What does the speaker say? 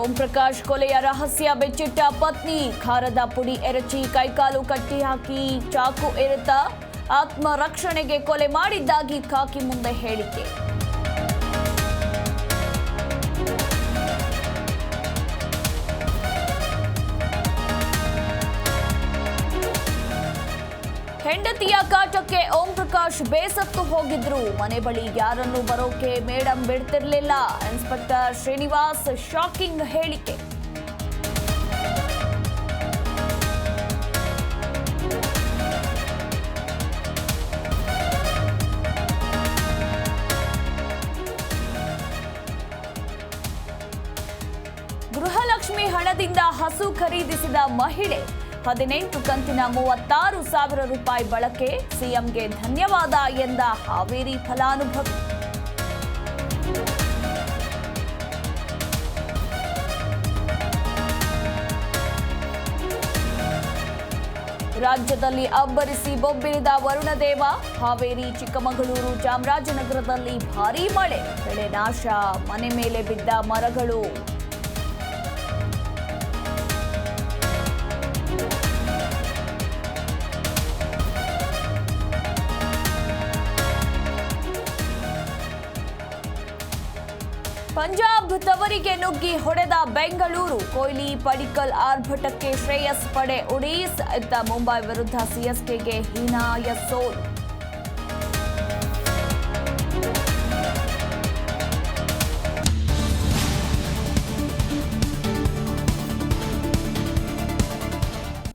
ಓಂ ಪ್ರಕಾಶ್ ಕೊಲೆಯ ರಹಸ್ಯ ಬೆಚ್ಚಿಟ್ಟ ಪತ್ನಿ ಖಾರದ ಪುಡಿ ಎರಚಿ ಕೈಕಾಲು ಕಟ್ಟಿ ಹಾಕಿ ಚಾಕು ಇರುತ್ತ ಆತ್ಮರಕ್ಷಣೆಗೆ ಕೊಲೆ ಮಾಡಿದ್ದಾಗಿ ಖಾಕಿ ಮುಂದೆ ಹೇಳಿಕೆ. ಹೆಂಡತಿಯ ಕಾಟಕ್ಕೆ ಓಂ ಪ್ರಕಾಶ್ ಬೇಸತ್ತು ಹೋಗಿದ್ರು. ಮನೆ ಬಳಿ ಯಾರನ್ನು ಬರೋಕೆ ಮೇಡಂ ಬಿಡ್ತಿರ್ಲಿಲ್ಲ. ಇನ್ಸ್ಪೆಕ್ಟರ್ ಶ್ರೀನಿವಾಸ್ ಶಾಕಿಂಗ್ ಹೇಳಿಕೆ. ಗೃಹಲಕ್ಷ್ಮಿ ಹಣದಿಂದ ಹಸು ಖರೀದಿಸಿದ ಮಹಿಳೆ 18 ಕಂತಿನ 36,000 ರೂಪಾಯಿ ಬಳಕೆ. ಸಿಎಂಗೆ ಧನ್ಯವಾದ ಎಂದ ಹಾವೇರಿ ಫಲಾನುಭವಿ. ರಾಜ್ಯದಲ್ಲಿ ಅಬ್ಬರಿಸಿ ಬೊಬ್ಬಿರಿದ ವರುಣದೇವ. ಹಾವೇರಿ, ಚಿಕ್ಕಮಗಳೂರು, ಚಾಮರಾಜನಗರದಲ್ಲಿ ಭಾರೀ ಮಳೆ. ಬೆಳೆ ನಾಶ, ಮನೆ ಮೇಲೆ ಬಿದ್ದ ಮರಗಳು. ಪಂಜಾಬ್ ತವರಿಗೆ ನುಗ್ಗಿ ಹೊಡೆದ ಬೆಂಗಳೂರು. ಕೊಹ್ಲಿ, ಪಡಿಕ್ಕಲ್ ಆರ್ಭಟಕ್ಕೆ ಶ್ರೇಯಸ್ ಪಡೆ ಉಡೀಸ್. ಇತ್ತ ಮುಂಬೈ ವಿರುದ್ಧ ಸಿಎಸ್ಕೆಗೆ ಹೀನಾಯ ಸೋಲು.